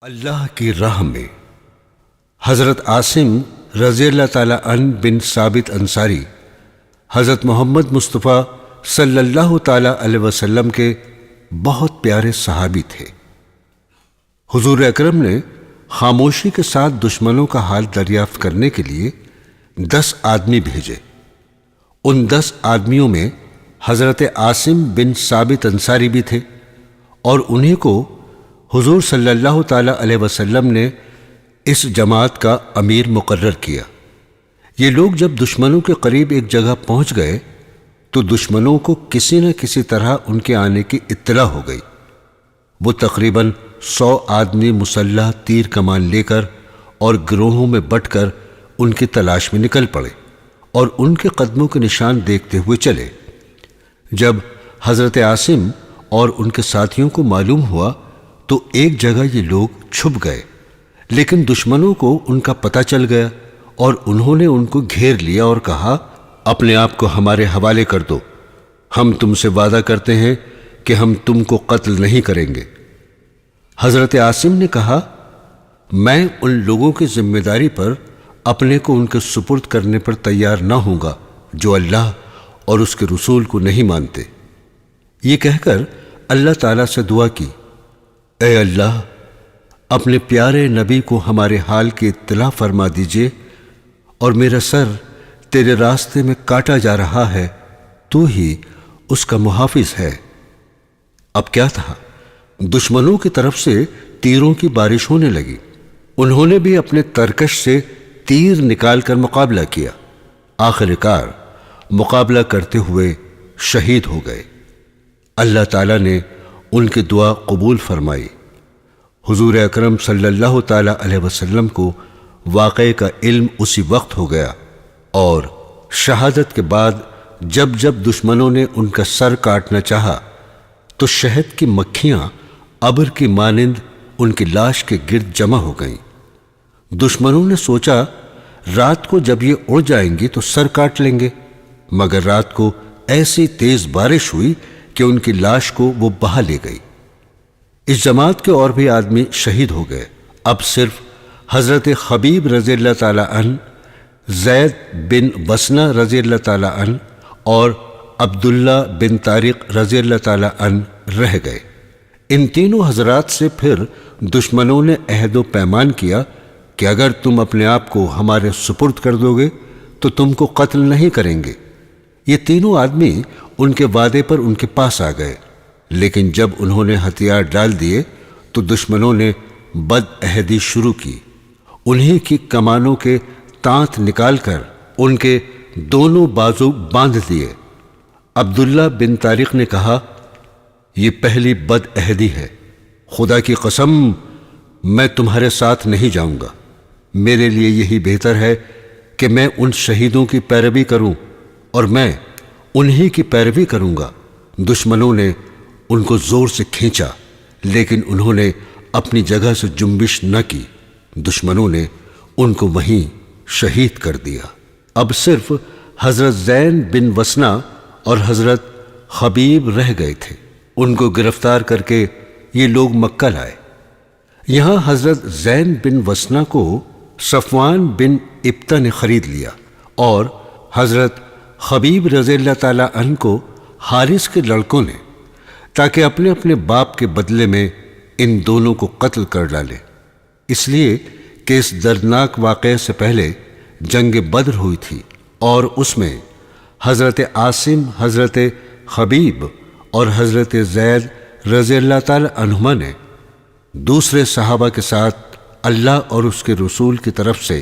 اللہ کی راہ میں حضرت عاصم رضی اللہ تعالی عنہ بن ثابت انصاری حضرت محمد مصطفیٰ صلی اللہ تعالی علیہ وسلم کے بہت پیارے صحابی تھے۔ حضور اکرم نے خاموشی کے ساتھ دشمنوں کا حال دریافت کرنے کے لیے 10 آدمی بھیجے۔ ان 10 آدمیوں میں حضرت عاصم بن ثابت انصاری بھی تھے، اور انہیں کو حضور صلی اللہ تعالی علیہ وسلم نے اس جماعت کا امیر مقرر کیا۔ یہ لوگ جب دشمنوں کے قریب ایک جگہ پہنچ گئے تو دشمنوں کو کسی نہ کسی طرح ان کے آنے کی اطلاع ہو گئی۔ وہ تقریباً 100 آدمی مسلح تیر کمان لے کر اور گروہوں میں بٹ کر ان کی تلاش میں نکل پڑے اور ان کے قدموں کے نشان دیکھتے ہوئے چلے۔ جب حضرت عاصم اور ان کے ساتھیوں کو معلوم ہوا تو ایک جگہ یہ لوگ چھپ گئے، لیکن دشمنوں کو ان کا پتہ چل گیا اور انہوں نے ان کو گھیر لیا اور کہا، اپنے آپ کو ہمارے حوالے کر دو، ہم تم سے وعدہ کرتے ہیں کہ ہم تم کو قتل نہیں کریں گے۔ حضرت عاصم نے کہا، میں ان لوگوں کی ذمہ داری پر اپنے کو ان کے سپرد کرنے پر تیار نہ ہوں گا جو اللہ اور اس کے رسول کو نہیں مانتے۔ یہ کہہ کر اللہ تعالیٰ سے دعا کی، اے اللہ، اپنے پیارے نبی کو ہمارے حال کی اطلاع فرما دیجئے، اور میرا سر تیرے راستے میں کاٹا جا رہا ہے، تو ہی اس کا محافظ ہے۔ اب کیا تھا، دشمنوں کی طرف سے تیروں کی بارش ہونے لگی۔ انہوں نے بھی اپنے ترکش سے تیر نکال کر مقابلہ کیا۔ آخر کار مقابلہ کرتے ہوئے شہید ہو گئے۔ اللہ تعالیٰ نے ان کی دعا قبول فرمائی۔ حضور اکرم صلی اللہ تعالی علیہ وسلم کو واقعے کا علم اسی وقت ہو گیا، اور شہادت کے بعد جب جب دشمنوں نے ان کا سر کاٹنا چاہا تو شہد کی مکھیاں ابر کی مانند ان کی لاش کے گرد جمع ہو گئیں۔ دشمنوں نے سوچا رات کو جب یہ اڑ جائیں گی تو سر کاٹ لیں گے، مگر رات کو ایسی تیز بارش ہوئی کہ ان کی لاش کو وہ بہا لے گئی۔ اس جماعت کے اور بھی آدمی شہید ہو گئے۔ اب صرف حضرت خبیب رضی اللہ تعالی عنہ، زید بن وسنہ رضی اللہ تعالی عنہ اور عبداللہ بن طارق رضی اللہ تعالی عنہ رہ گئے۔ ان تینوں حضرات سے پھر دشمنوں نے عہد و پیمان کیا کہ اگر تم اپنے آپ کو ہمارے سپرد کر دو گے تو تم کو قتل نہیں کریں گے۔ یہ تینوں آدمی ان کے وعدے پر ان کے پاس آ گئے، لیکن جب انہوں نے ہتھیار ڈال دیے تو دشمنوں نے بد عہدی شروع کی۔ انہی کی کمانوں کے تانت نکال کر ان کے دونوں بازو باندھ دیے۔ عبداللہ بن طارق نے کہا، یہ پہلی بد عہدی ہے، خدا کی قسم میں تمہارے ساتھ نہیں جاؤں گا۔ میرے لیے یہی بہتر ہے کہ میں ان شہیدوں کی پیروی کروں، اور میں انہی کی پیروی کروں گا۔ دشمنوں نے ان کو زور سے کھینچا، لیکن انہوں نے اپنی جگہ سے جنبش نہ کی۔ دشمنوں نے ان کو وہیں شہید کر دیا۔ اب صرف حضرت زین بن وسنہ اور حضرت خبیب رہ گئے تھے۔ ان کو گرفتار کر کے یہ لوگ مکہ لائے۔ یہاں حضرت زین بن وسنہ کو صفوان بن ابتہ نے خرید لیا، اور حضرت خبیب رضی اللہ تعالی عنہ کو حارث کے لڑکوں نے، تاکہ اپنے اپنے باپ کے بدلے میں ان دونوں کو قتل کر ڈالے۔ اس لیے کہ اس دردناک واقعے سے پہلے جنگ بدر ہوئی تھی، اور اس میں حضرت عاصم، حضرت خبیب اور حضرت زید رضی اللہ تعالی عنہما نے دوسرے صحابہ کے ساتھ اللہ اور اس کے رسول کی طرف سے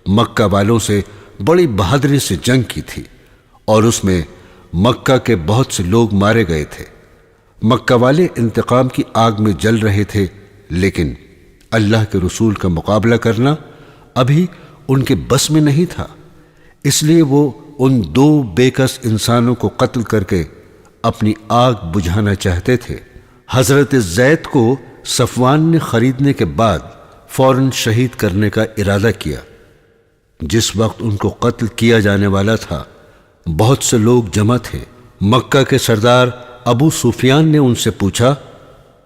مکہ والوں سے بڑی بہادری سے جنگ کی تھی، اور اس میں مکہ کے بہت سے لوگ مارے گئے تھے۔ مکہ والے انتقام کی آگ میں جل رہے تھے، لیکن اللہ کے رسول کا مقابلہ کرنا ابھی ان کے بس میں نہیں تھا، اس لیے وہ ان 2 بے کس انسانوں کو قتل کر کے اپنی آگ بجھانا چاہتے تھے۔ حضرت زید کو صفوان نے خریدنے کے بعد فوراً شہید کرنے کا ارادہ کیا۔ جس وقت ان کو قتل کیا جانے والا تھا، بہت سے لوگ جمع تھے۔ مکہ کے سردار ابو سفیان نے ان سے پوچھا،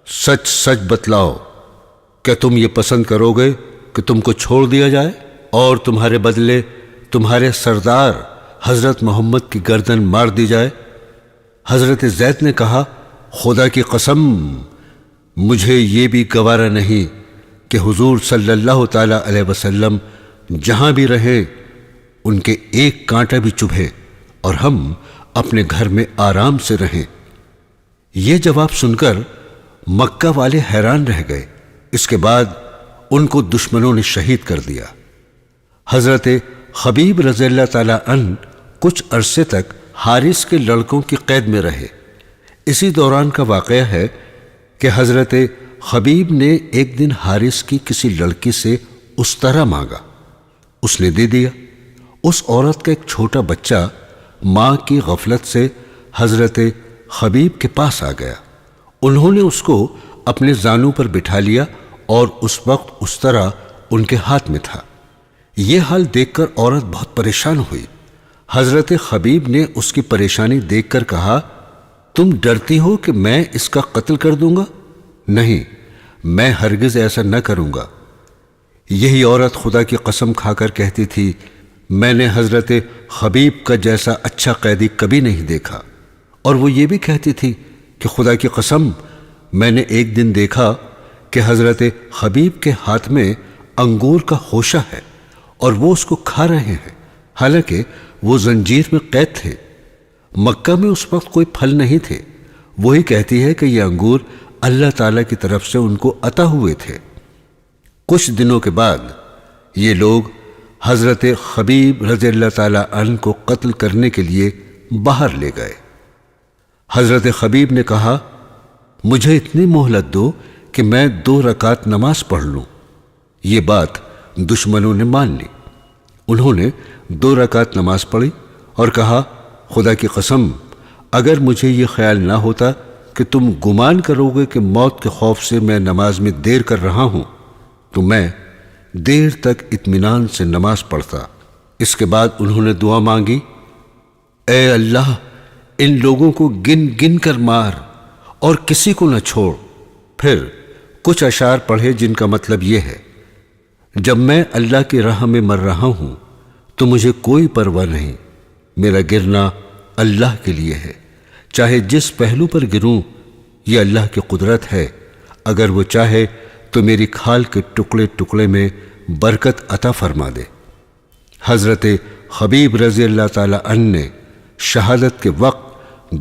سچ سچ بتلاؤ کیا تم یہ پسند کرو گے کہ تم کو چھوڑ دیا جائے اور تمہارے بدلے تمہارے سردار حضرت محمد کی گردن مار دی جائے؟ حضرت زید نے کہا، خدا کی قسم، مجھے یہ بھی گوارا نہیں کہ حضور صلی اللہ تعالی علیہ وسلم جہاں بھی رہے ان کے ایک کانٹا بھی چبھے اور ہم اپنے گھر میں آرام سے رہیں۔ یہ جواب سن کر مکہ والے حیران رہ گئے۔ اس کے بعد ان کو دشمنوں نے شہید کر دیا۔ حضرت خبیب رضی اللہ تعالیٰ عنہ کچھ عرصے تک حارث کے لڑکوں کی قید میں رہے۔ اسی دوران کا واقعہ ہے کہ حضرت خبیب نے ایک دن حارث کی کسی لڑکی سے استرا مانگا، اس نے دے دیا۔ اس عورت کا ایک چھوٹا بچہ ماں کی غفلت سے حضرت خبیب کے پاس آ گیا۔ انہوں نے اس کو اپنے زانوں پر بٹھا لیا اور اس وقت استرا ان کے ہاتھ میں تھا۔ یہ حال دیکھ کر عورت بہت پریشان ہوئی۔ حضرت خبیب نے اس کی پریشانی دیکھ کر کہا، تم ڈرتی ہو کہ میں اس کا قتل کر دوں گا؟ نہیں، میں ہرگز ایسا نہ کروں گا۔ یہی عورت خدا کی قسم کھا کر کہتی تھی، میں نے حضرت خبیب کا جیسا اچھا قیدی کبھی نہیں دیکھا۔ اور وہ یہ بھی کہتی تھی کہ خدا کی قسم، میں نے ایک دن دیکھا کہ حضرت خبیب کے ہاتھ میں انگور کا خوشہ ہے اور وہ اس کو کھا رہے ہیں، حالانکہ وہ زنجیر میں قید تھے۔ مکہ میں اس وقت کوئی پھل نہیں تھے۔ وہی کہتی ہے کہ یہ انگور اللہ تعالیٰ کی طرف سے ان کو عطا ہوئے تھے۔ کچھ دنوں کے بعد یہ لوگ حضرت خبیب رضی اللہ تعالیٰ عنہ کو قتل کرنے کے لیے باہر لے گئے۔ حضرت خبیب نے کہا، مجھے اتنی مہلت دو کہ میں 2 رکعت نماز پڑھ لوں۔ یہ بات دشمنوں نے مان لی۔ انہوں نے 2 رکعت نماز پڑھی اور کہا، خدا کی قسم، اگر مجھے یہ خیال نہ ہوتا کہ تم گمان کرو گے کہ موت کے خوف سے میں نماز میں دیر کر رہا ہوں تو میں دیر تک اطمینان سے نماز پڑھتا۔ اس کے بعد انہوں نے دعا مانگی، اے اللہ، ان لوگوں کو گن گن کر مار اور کسی کو نہ چھوڑ۔ پھر کچھ اشعار پڑھے جن کا مطلب یہ ہے، جب میں اللہ کی راہ میں مر رہا ہوں تو مجھے کوئی پرواہ نہیں، میرا گرنا اللہ کے لیے ہے، چاہے جس پہلو پر گروں یہ اللہ کی قدرت ہے، اگر وہ چاہے تو میری کھال کے ٹکڑے ٹکڑے میں برکت عطا فرما دے۔ حضرت خبیب رضی اللہ تعالی عنہ نے شہادت کے وقت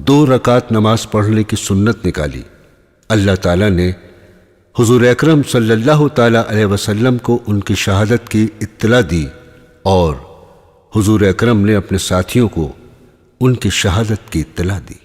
2 رکعت نماز پڑھنے کی سنت نکالی۔ اللہ تعالیٰ نے حضور اکرم صلی اللہ تعالی علیہ وسلم کو ان کی شہادت کی اطلاع دی اور حضور اکرم نے اپنے ساتھیوں کو ان کی شہادت کی اطلاع دی۔